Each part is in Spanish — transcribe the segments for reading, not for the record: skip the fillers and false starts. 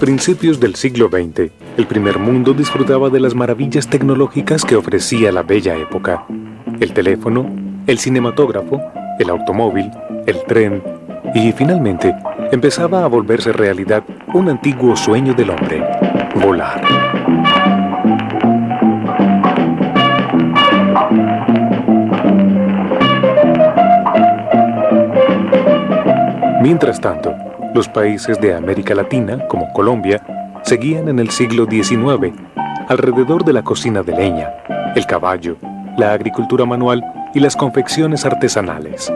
principios del siglo XX, el primer mundo disfrutaba de las maravillas tecnológicas que ofrecía la bella época. El teléfono, el cinematógrafo, el automóvil, el tren y, finalmente, empezaba a volverse realidad un antiguo sueño del hombre: volar. Mientras tanto, los países de América Latina, como Colombia, seguían en el siglo XIX, alrededor de la cocina de leña, el caballo, la agricultura manual y las confecciones artesanales.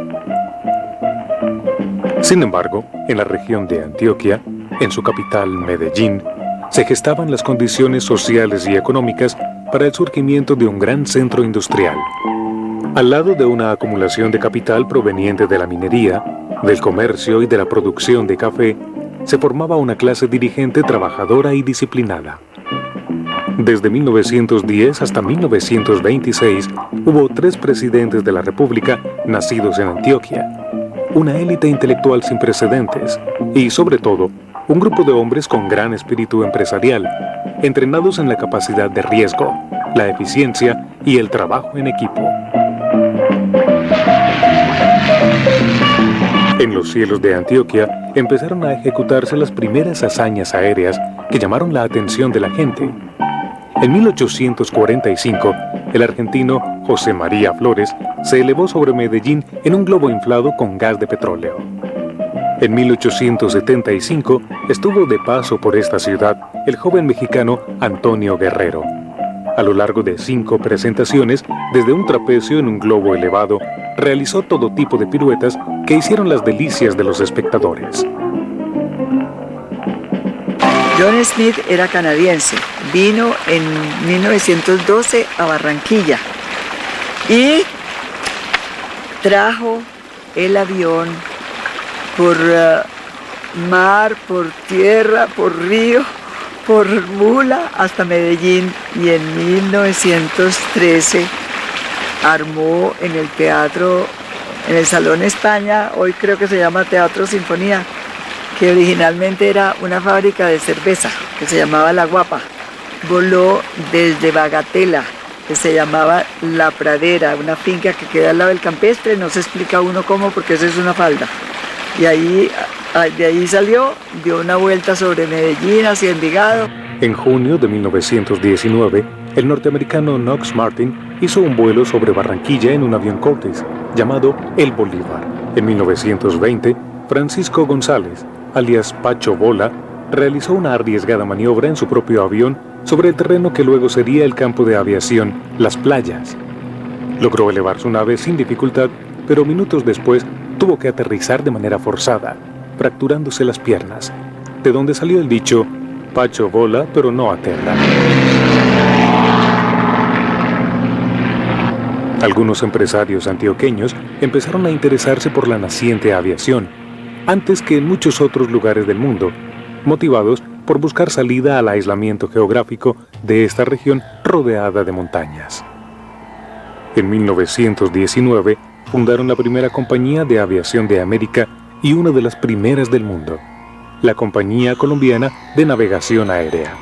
Sin embargo, en la región de Antioquia, en su capital Medellín, se gestaban las condiciones sociales y económicas para el surgimiento de un gran centro industrial. Al lado de una acumulación de capital proveniente de la minería, del comercio y de la producción de café, se formaba una clase dirigente trabajadora y disciplinada. Desde 1910 hasta 1926 hubo 3 presidentes de la República nacidos en Antioquia, una élite intelectual sin precedentes y, sobre todo, un grupo de hombres con gran espíritu empresarial, entrenados en la capacidad de riesgo, la eficiencia y el trabajo en equipo. En los cielos de Antioquia empezaron a ejecutarse las primeras hazañas aéreas que llamaron la atención de la gente. En 1845, el argentino José María Flores se elevó sobre Medellín en un globo inflado con gas de petróleo. En 1875 estuvo de paso por esta ciudad el joven mexicano Antonio Guerrero. A lo largo de 5 presentaciones, desde un trapecio en un globo elevado, realizó todo tipo de piruetas que hicieron las delicias de los espectadores. John Smith era canadiense, vino en 1912 a Barranquilla y trajo el avión por mar, por tierra, por río, por mula hasta Medellín, y en 1913 armó en el teatro, en el Salón España, hoy creo que se llama Teatro Sinfonía, que originalmente era una fábrica de cerveza que se llamaba La Guapa. Voló desde Bagatela, que se llamaba La Pradera, una finca que queda al lado del Campestre, no se explica uno cómo porque eso es una falda. Y ahí, de ahí salió, dio una vuelta sobre Medellín hacia Envigado. En junio de 1919, el norteamericano Knox Martin hizo un vuelo sobre Barranquilla en un avión Curtiss llamado El Bolívar. En 1920, Francisco González, alias Pacho Bola, realizó una arriesgada maniobra en su propio avión sobre el terreno que luego sería el campo de aviación Las Playas. Logró elevar su nave sin dificultad, pero minutos después tuvo que aterrizar de manera forzada, fracturándose las piernas, de donde salió el dicho: Pacho vola, pero no aterra. Algunos empresarios antioqueños empezaron a interesarse por la naciente aviación, antes que en muchos otros lugares del mundo, motivados por buscar salida al aislamiento geográfico de esta región rodeada de montañas. En 1919 fundaron la primera compañía de aviación de América y una de las primeras del mundo, la Compañía Colombiana de Navegación Aérea.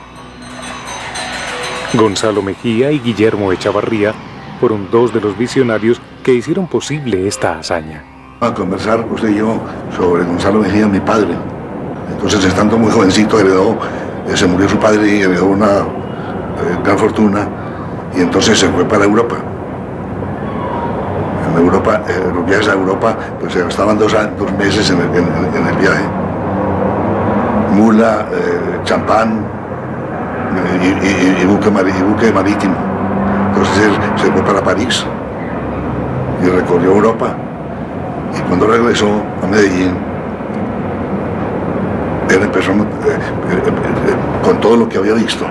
Gonzalo Mejía y Guillermo Echavarría fueron 2 de los visionarios que hicieron posible esta hazaña. A conversar usted y yo sobre Gonzalo Mejía, mi padre. Entonces, estando muy jovencito, se murió su padre y heredó una gran fortuna, y entonces se fue para Europa. En Europa, los viajes a Europa, pues se gastaban 2 meses en el viaje. Mula, champán y buque marítimo. Entonces él se fue para París y recorrió Europa. Y cuando regresó a Medellín, él empezó con todo lo que había visto.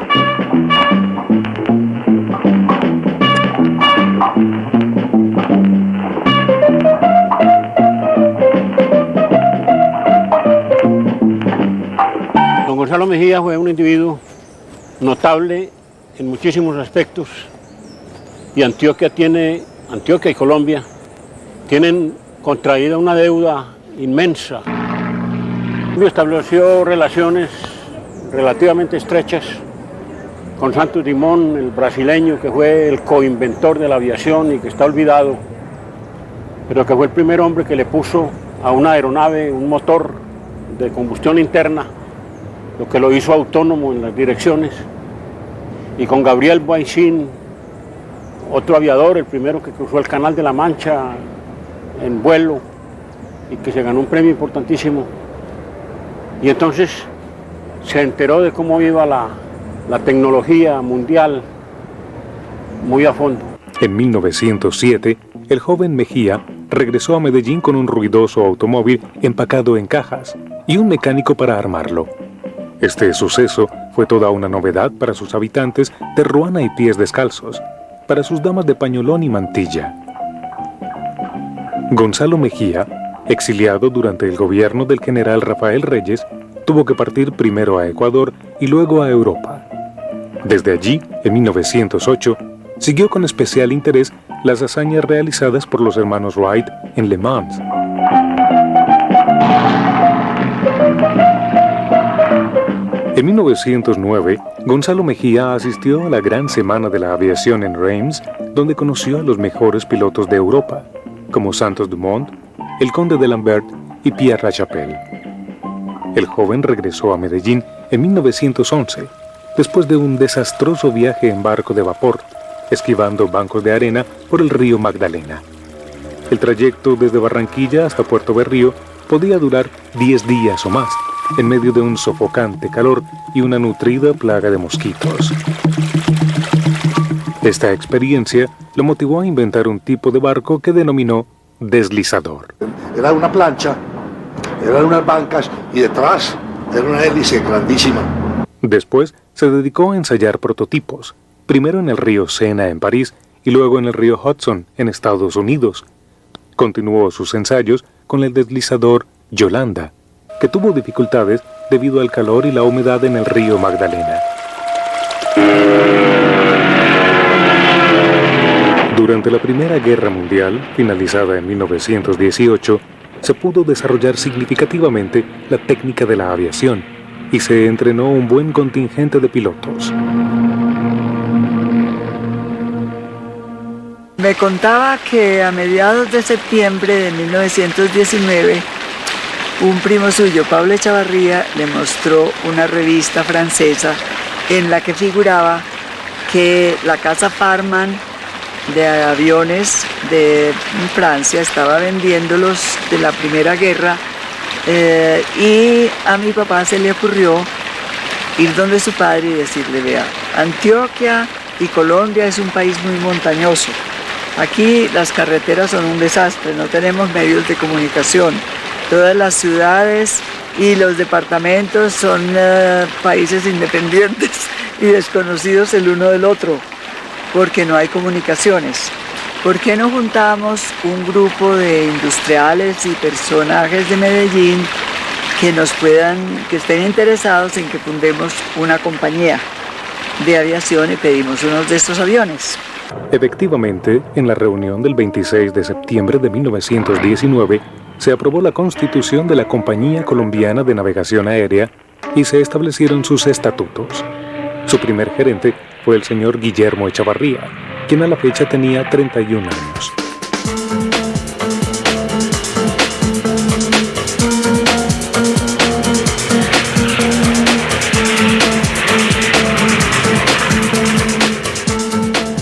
Don Gonzalo Mejía fue un individuo notable en muchísimos aspectos, y Antioquia y Colombia tienen contraída una deuda inmensa. Estableció relaciones relativamente estrechas con Santos Dumont, el brasileño que fue el coinventor de la aviación y que está olvidado, pero que fue el primer hombre que le puso a una aeronave un motor de combustión interna, lo que lo hizo autónomo en las direcciones, y con Gabriel Boissin, otro aviador, el primero que cruzó el Canal de la Mancha en vuelo y que se ganó un premio importantísimo. Y entonces se enteró de cómo iba la tecnología mundial muy a fondo. En 1907, el joven Mejía regresó a Medellín con un ruidoso automóvil empacado en cajas y un mecánico para armarlo. Este suceso fue toda una novedad para sus habitantes de Ruana y Pies Descalzos, para sus damas de pañolón y mantilla. Gonzalo Mejía, exiliado durante el gobierno del general Rafael Reyes, tuvo que partir primero a Ecuador y luego a Europa. Desde allí, en 1908, siguió con especial interés las hazañas realizadas por los hermanos Wright en Le Mans. En 1909, Gonzalo Mejía asistió a la Gran Semana de la Aviación en Reims, donde conoció a los mejores pilotos de Europa, como Santos Dumont, el Conde de Lambert y Pierre Lachapelle. El joven regresó a Medellín en 1911, después de un desastroso viaje en barco de vapor, esquivando bancos de arena por el río Magdalena. El trayecto desde Barranquilla hasta Puerto Berrío podía durar 10 días o más, en medio de un sofocante calor y una nutrida plaga de mosquitos. Esta experiencia lo motivó a inventar un tipo de barco que denominó deslizador. Era una plancha, eran unas bancas y detrás era una hélice grandísima. Después se dedicó a ensayar prototipos, primero en el río Sena en París y luego en el río Hudson en Estados Unidos. Continuó sus ensayos con el deslizador Yolanda, que tuvo dificultades debido al calor y la humedad en el río Magdalena. Durante la Primera Guerra Mundial, finalizada en 1918, se pudo desarrollar significativamente la técnica de la aviación y se entrenó un buen contingente de pilotos. Me contaba que a mediados de septiembre de 1919, un primo suyo, Pablo Echavarría, le mostró una revista francesa en la que figuraba que la casa Farman de aviones de Francia estaba vendiéndolos de la Primera Guerra, y a mi papá se le ocurrió ir donde su padre y decirle: vea, Antioquia y Colombia es un país muy montañoso. Aquí las carreteras son un desastre, no tenemos medios de comunicación. Todas las ciudades y los departamentos son países independientes y desconocidos el uno del otro, porque no hay comunicaciones. ¿Por qué no juntamos un grupo de industriales y personajes de Medellín que estén interesados en que fundemos una compañía de aviación y pedimos unos de estos aviones? Efectivamente, en la reunión del 26 de septiembre de 1919, se aprobó la constitución de la Compañía Colombiana de Navegación Aérea y se establecieron sus estatutos. Su primer gerente fue el señor Guillermo Echavarría, quien a la fecha tenía 31 años.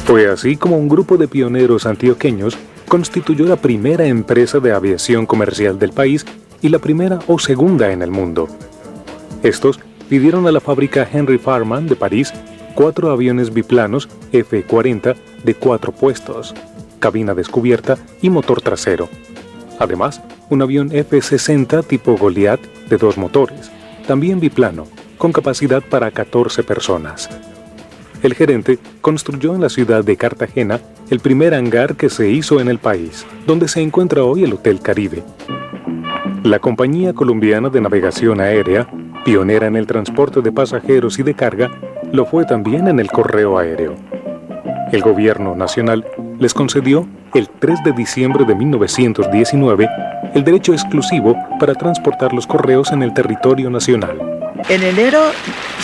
Fue así como un grupo de pioneros antioqueños constituyó la primera empresa de aviación comercial del país y la primera o segunda en el mundo. Estos pidieron a la fábrica Henry Farman de París 4 aviones biplanos F-40 de 4 puestos, cabina descubierta y motor trasero. Además, un avión F-60 tipo Goliath de 2 motores, también biplano, con capacidad para 14 personas. El gerente construyó en la ciudad de Cartagena el primer hangar que se hizo en el país, donde se encuentra hoy el Hotel Caribe. La Compañía Colombiana de Navegación Aérea, pionera en el transporte de pasajeros y de carga, lo fue también en el correo aéreo. El gobierno nacional les concedió, el 3 de diciembre de 1919, el derecho exclusivo para transportar los correos en el territorio nacional. En enero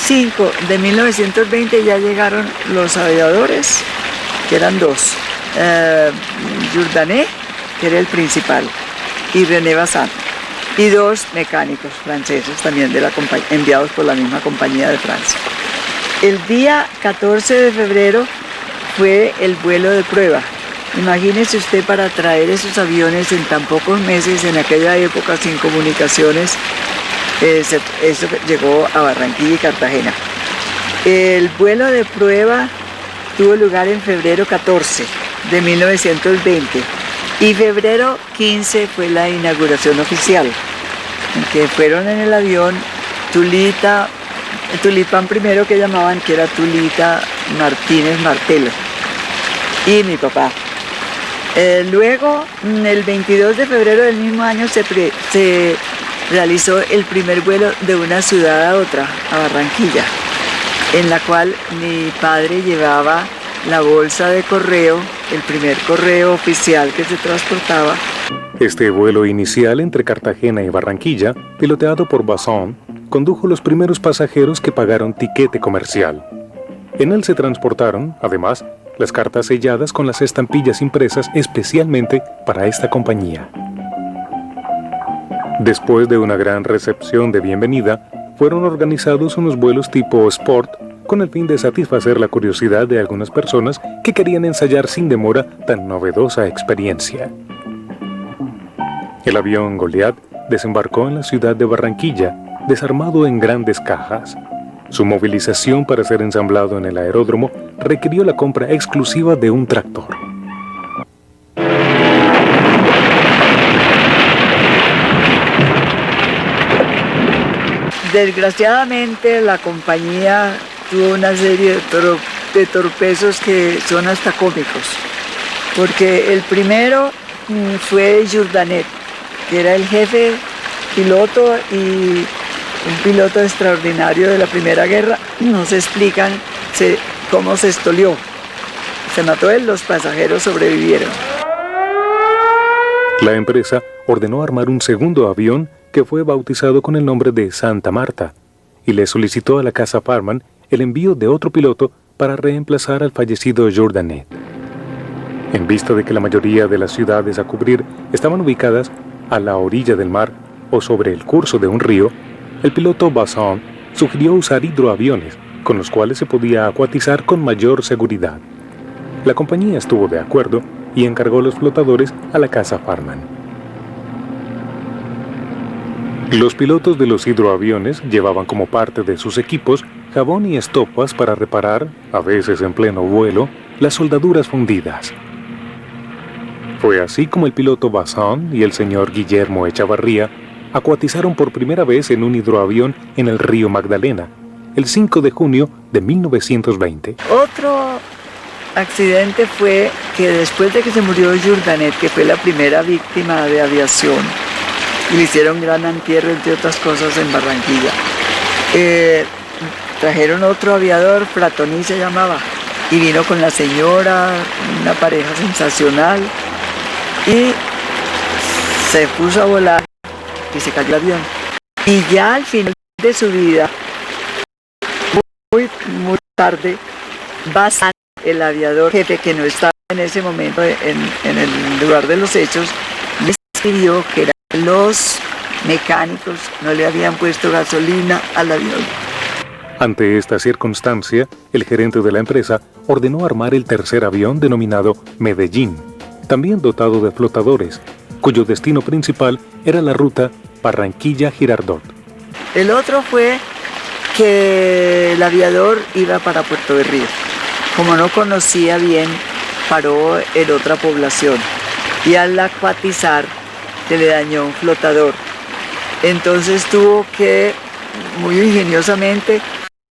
5 de 1920 ya llegaron los aviadores, que eran dos, Jourdanet, que era el principal, y René Bazin, y dos mecánicos franceses también de la enviados por la misma compañía de Francia. El día 14 de febrero fue el vuelo de prueba. Imagínese usted, para traer esos aviones en tan pocos meses, en aquella época sin comunicaciones, eso llegó a Barranquilla y Cartagena. El vuelo de prueba tuvo lugar en febrero 14 de 1920 y febrero 15 fue la inauguración oficial, en que fueron en el avión Tulipán primero, que llamaban, que era Tulita Martínez Martelo, y mi papá. Luego, el 22 de febrero del mismo año se realizó el primer vuelo de una ciudad a otra, a Barranquilla, en la cual mi padre llevaba la bolsa de correo, el primer correo oficial que se transportaba. Este vuelo inicial entre Cartagena y Barranquilla, piloteado por Bazin, condujo los primeros pasajeros que pagaron tiquete comercial. En él se transportaron, además, las cartas selladas con las estampillas impresas especialmente para esta compañía. Después de una gran recepción de bienvenida, fueron organizados unos vuelos tipo Sport con el fin de satisfacer la curiosidad de algunas personas que querían ensayar sin demora tan novedosa experiencia. El avión Goliat desembarcó en la ciudad de Barranquilla, desarmado en grandes cajas. Su movilización para ser ensamblado en el aeródromo requirió la compra exclusiva de un tractor. Desgraciadamente, la compañía tuvo una serie de torpezos que son hasta cómicos, porque el primero fue Jourdanet, que era el jefe piloto y un piloto extraordinario de la Primera Guerra. No se explican cómo se estolió. Se mató él, los pasajeros sobrevivieron. La empresa ordenó armar un segundo avión que fue bautizado con el nombre de Santa Marta y le solicitó a la Casa Farman el envío de otro piloto para reemplazar al fallecido Jourdanet. En vista de que la mayoría de las ciudades a cubrir estaban ubicadas a la orilla del mar o sobre el curso de un río, el piloto Bazin sugirió usar hidroaviones, con los cuales se podía acuatizar con mayor seguridad. La compañía estuvo de acuerdo y encargó los flotadores a la Casa Farman. Los pilotos de los hidroaviones llevaban como parte de sus equipos jabón y estopas para reparar, a veces en pleno vuelo, las soldaduras fundidas. Fue así como el piloto Bazin y el señor Guillermo Echavarría acuatizaron por primera vez en un hidroavión en el río Magdalena, el 5 de junio de 1920. Otro accidente fue que después de que se murió Jourdanet, que fue la primera víctima de aviación, y le hicieron gran entierro, entre otras cosas, en Barranquilla, trajeron otro aviador, Platoni se llamaba, y vino con la señora, una pareja sensacional, y se puso a volar y se cayó el avión. Y ya al final de su vida, muy tarde, Bazin, el aviador jefe, que no estaba en ese momento en el lugar de los hechos, le escribió que los mecánicos no le habían puesto gasolina al avión. Ante esta circunstancia, el gerente de la empresa ordenó armar el tercer avión denominado Medellín, también dotado de flotadores, cuyo destino principal era la ruta Barranquilla-Girardot. El otro fue que el aviador iba para Puerto de Ríos. Como no conocía bien, paró en otra población y al acuatizar se le dañó un flotador. Entonces tuvo que, muy ingeniosamente,